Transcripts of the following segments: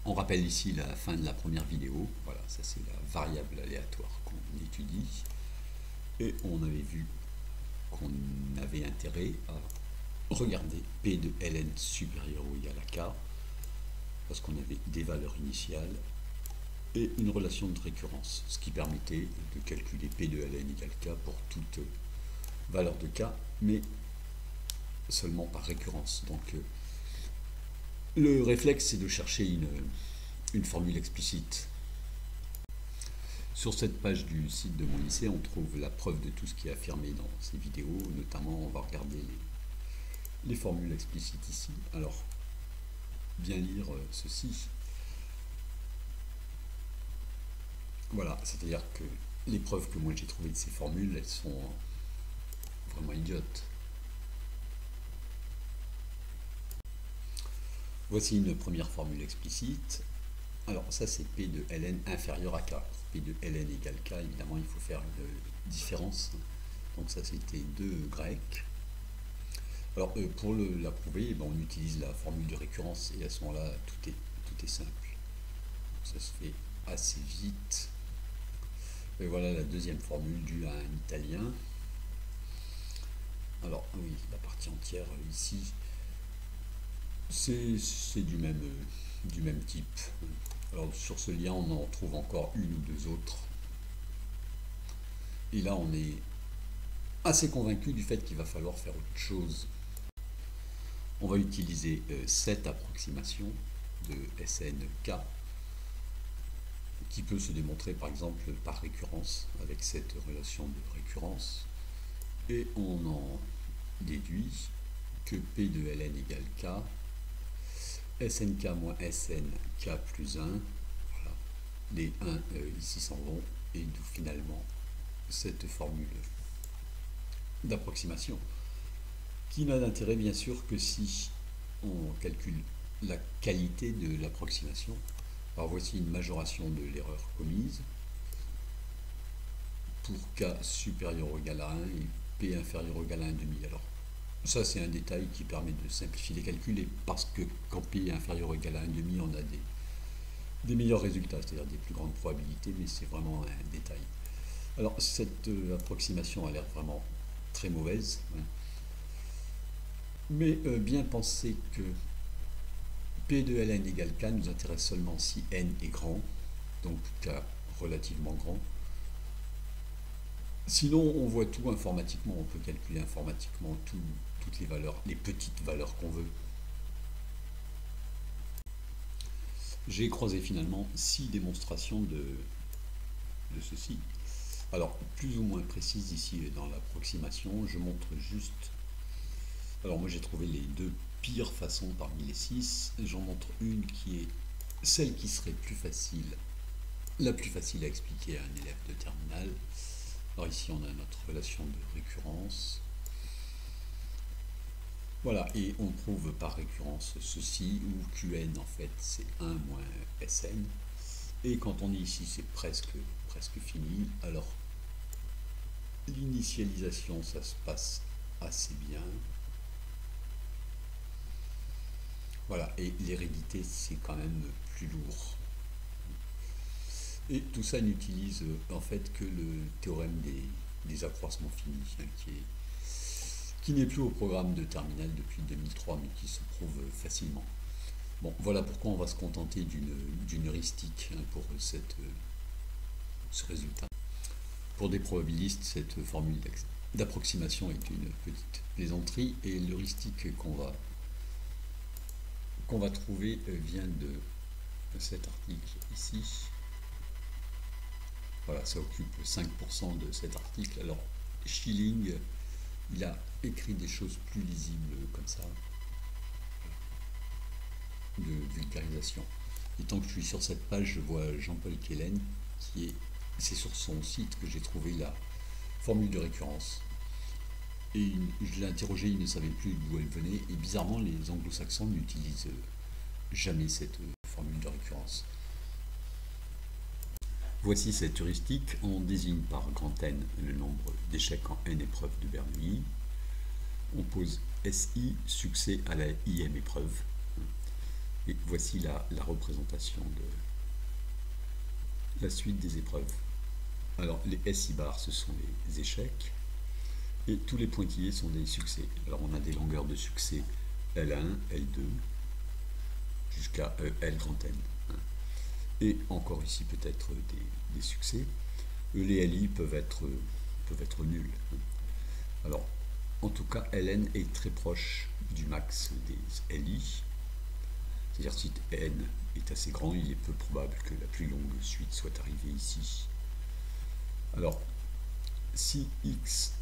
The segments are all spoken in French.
On rappelle ici la fin de la première vidéo. Voilà, ça c'est la variable aléatoire qu'on étudie. Et on avait vu qu'on avait intérêt à regarder P de ln supérieur ou égal à K, parce qu'on avait des valeurs initiales et une relation de récurrence, ce qui permettait de calculer P de ln égale K pour toute valeur de K, mais seulement par récurrence. Donc le réflexe, c'est de chercher une formule explicite. Sur cette page du site de mon lycée, on trouve la preuve de tout ce qui est affirmé dans ces vidéos. Notamment, on va regarder les formules explicites ici. Alors, bien lire ceci. Voilà, c'est-à-dire que les preuves que moi j'ai trouvées de ces formules, elles sont vraiment idiotes. Voici une première formule explicite. Alors ça c'est P de ln inférieur à K. P de ln égale K, évidemment il faut faire une différence. Donc ça c'était 2 grec. Alors pour la prouver, on utilise la formule de récurrence et à ce moment-là tout est simple. Donc, ça se fait assez vite. Et voilà la deuxième formule due à un italien. Alors oui, la partie entière ici, c'est du même type. Alors sur ce lien, on en trouve encore une ou deux autres. Et là, on est assez convaincu du fait qu'il va falloir faire autre chose. On va utiliser cette approximation de SNK, qui peut se démontrer par exemple par récurrence, avec cette relation de récurrence. Et on en déduit que P de ln égale K, SNK moins SNK plus 1, voilà. Les 1 ici s'en vont, et d'où finalement cette formule d'approximation, qui n'a d'intérêt bien sûr que si on calcule la qualité de l'approximation. Alors voici une majoration de l'erreur commise pour K supérieur ou égal à 1 et P inférieur ou égal à 1,5. Alors ça c'est un détail qui permet de simplifier les calculs, et parce que quand P est inférieur ou égal à 1,5 on a des meilleurs résultats, c'est-à-dire des plus grandes probabilités, mais c'est vraiment un détail. Alors cette approximation a l'air vraiment très mauvaise, hein. Mais bien penser que P de ln égale K nous intéresse seulement si n est grand, donc K relativement grand. Sinon, on voit tout informatiquement, on peut calculer informatiquement toutes les valeurs, les petites valeurs qu'on veut. J'ai croisé finalement 6 démonstrations de ceci. Alors, plus ou moins précises ici dans l'approximation, je montre juste... Alors moi j'ai trouvé les 2 pires façons parmi les 6, j'en montre une qui est celle qui serait la plus facile à expliquer à un élève de terminale. Alors ici on a notre relation de récurrence. Voilà, et on prouve par récurrence ceci, où Qn en fait c'est 1 moins Sn. Et quand on est ici c'est presque fini. Alors l'initialisation ça se passe assez bien. Voilà, et l'hérédité c'est quand même plus lourd. Et tout ça n'utilise en fait que le théorème des accroissements finis, hein, qui n'est plus au programme de terminale depuis 2003, mais qui se prouve facilement. Bon, voilà pourquoi on va se contenter d'une heuristique, hein, pour ce résultat. Pour des probabilistes, cette formule d'approximation est une petite plaisanterie, et l'heuristique qu'on va trouver vient de cet article ici. Voilà, ça occupe 5% de cet article. Alors, Schilling, il a écrit des choses plus lisibles comme ça, de vulgarisation. Et tant que je suis sur cette page, je vois Jean-Paul Kellen, c'est sur son site que j'ai trouvé la formule de récurrence. Et je l'ai interrogé, il ne savait plus d'où elle venait, et bizarrement, les anglo-saxons n'utilisent jamais cette formule de récurrence. Voici cette heuristique. On désigne par grand N le nombre d'échecs en n épreuves de Bernoulli. On pose SI, succès à la ième épreuve. Et voici la représentation de la suite des épreuves. Alors les SI bars, ce sont les échecs, et tous les pointillés sont des succès. Alors on a des longueurs de succès L1, L2, jusqu'à L grand N. Et encore ici peut-être des succès. Les LI peuvent être nuls. Alors, en tout cas, Ln est très proche du max des LI. C'est-à-dire si n est assez grand, il est peu probable que la plus longue suite soit arrivée ici. Alors, si x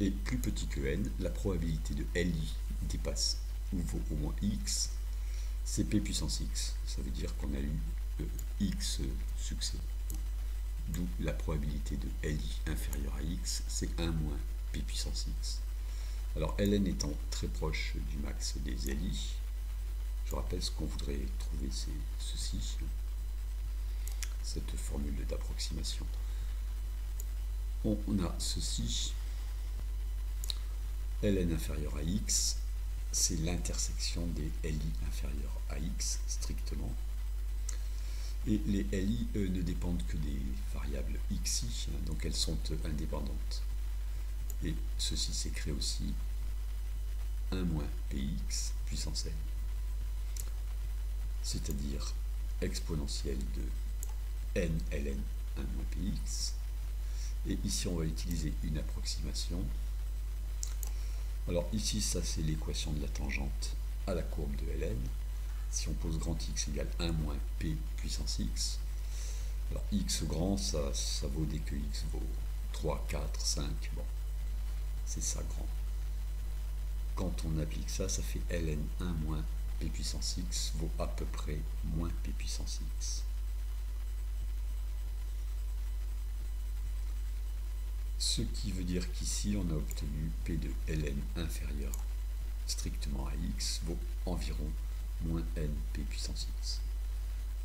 est plus petit que n, la probabilité de LI dépasse ou vaut au moins x, c'est p puissance x. Ça veut dire qu'on a eu x succès. D'où la probabilité de LI inférieure à x, c'est 1 moins p puissance x. Alors Ln étant très proche du max des LI, je rappelle ce qu'on voudrait trouver, c'est ceci, cette formule d'approximation. On a ceci, Ln inférieur à x, c'est l'intersection des LI inférieurs à x, strictement. Et les LI ne dépendent que des variables xi, donc elles sont indépendantes. Et ceci s'écrit aussi 1 moins px puissance n, c'est-à-dire exponentielle de n ln 1 moins px. Et ici on va utiliser une approximation. Alors ici ça c'est l'équation de la tangente à la courbe de ln. Si on pose grand X égale 1 moins P puissance X, alors X grand, ça vaut dès que X vaut 3, 4, 5, bon, c'est ça grand. Quand on applique ça, ça fait ln 1 moins P puissance X vaut à peu près moins P puissance X. Ce qui veut dire qu'ici, on a obtenu P de ln inférieur strictement à X vaut environ moins n p puissance x.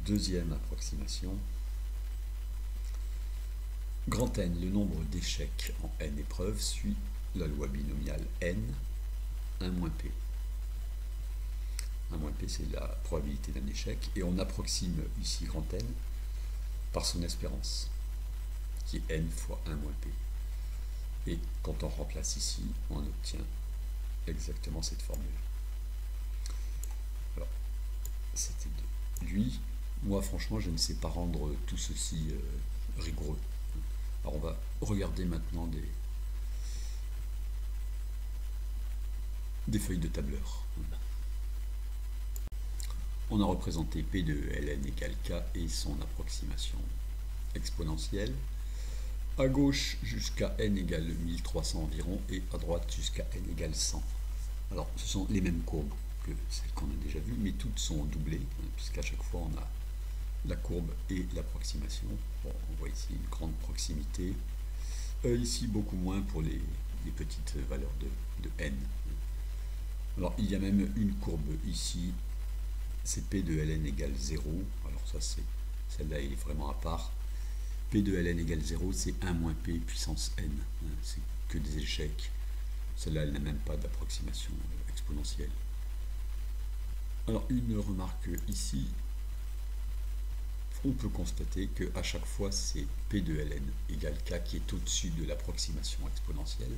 Deuxième approximation. Grand N, le nombre d'échecs en n épreuves, suit la loi binomiale n, 1 moins p. 1 moins p, c'est la probabilité d'un échec, et on approxime ici grand N par son espérance, qui est n fois 1 moins p. Et quand on remplace ici, on obtient exactement cette formule. C'était de lui. Moi, franchement, je ne sais pas rendre tout ceci rigoureux. Alors, on va regarder maintenant des feuilles de tableur. On a représenté P de ln égale K et son approximation exponentielle. À gauche, jusqu'à n égale 1300 environ, et à droite, jusqu'à n égale 100. Alors, ce sont les mêmes courbes que celles qu'on a déjà vues, mais toutes sont doublées, puisqu'à chaque fois on a la courbe et l'approximation. Bon, on voit ici une grande proximité, ici beaucoup moins pour les petites valeurs de n. Alors il y a même une courbe ici, c'est P de ln égale 0, alors ça c'est, celle-là est vraiment à part. P de ln égale 0, c'est 1 moins P puissance n, c'est que des échecs. Celle-là, elle n'a même pas d'approximation exponentielle. Alors, une remarque ici, on peut constater qu'à chaque fois, c'est P de ln égale K qui est au-dessus de l'approximation exponentielle.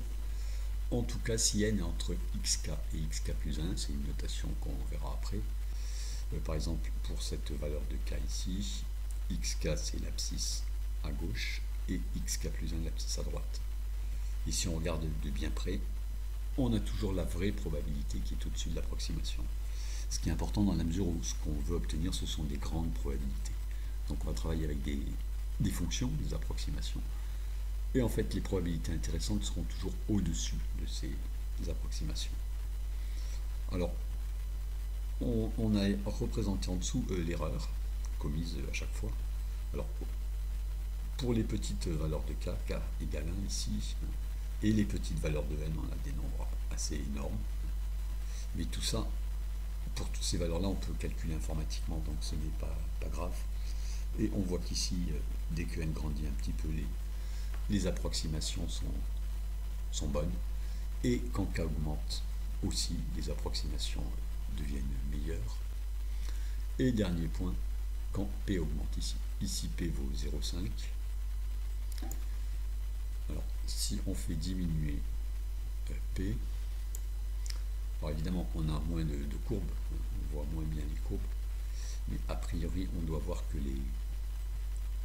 En tout cas, si n est entre xk et xk plus 1, c'est une notation qu'on verra après. Par exemple, pour cette valeur de k ici, xk c'est l'abscisse à gauche et xk plus 1 l'abscisse à droite. Et si on regarde de bien près, on a toujours la vraie probabilité qui est au-dessus de l'approximation. Ce qui est important dans la mesure où ce qu'on veut obtenir, ce sont des grandes probabilités. Donc on va travailler avec des fonctions, des approximations. Et en fait, les probabilités intéressantes seront toujours au-dessus de ces approximations. Alors, on a représenté en dessous l'erreur commise à chaque fois. Alors, pour les petites valeurs de k, k égale 1 ici, et les petites valeurs de n, on a des nombres assez énormes. Mais tout ça, pour toutes ces valeurs-là, on peut calculer informatiquement, donc ce n'est pas grave. Et on voit qu'ici, dès que n grandit un petit peu, les approximations sont bonnes. Et quand k augmente aussi, les approximations deviennent meilleures. Et dernier point, quand P augmente ici. Ici, P vaut 0,5. Alors, si on fait diminuer P, alors évidemment, on a moins de courbes, on voit moins bien les courbes, mais a priori, on doit voir que les...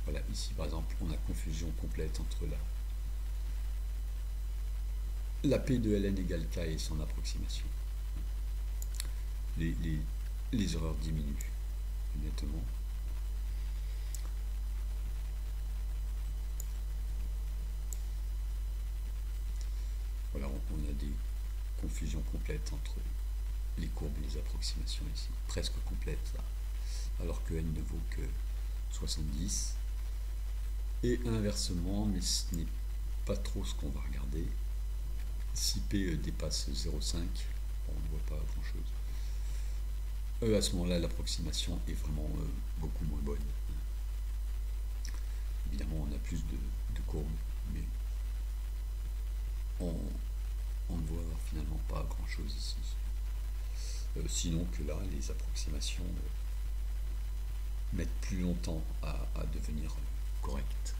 Voilà, ici, par exemple, on a confusion complète entre la P de ln égale K et son approximation. Les erreurs diminuent nettement. Voilà, on a des confusions complètes entre les courbes et les approximations ici, presque complètes là, alors que n ne vaut que 70. Et inversement, mais ce n'est pas trop ce qu'on va regarder, si P dépasse 0,5, on ne voit pas grand chose. À ce moment-là, l'approximation est vraiment beaucoup moins bonne. Évidemment, on a plus de courbes, mais on ne voit finalement pas grand-chose ici. Sinon que là, les approximations mettent plus longtemps à devenir correctes.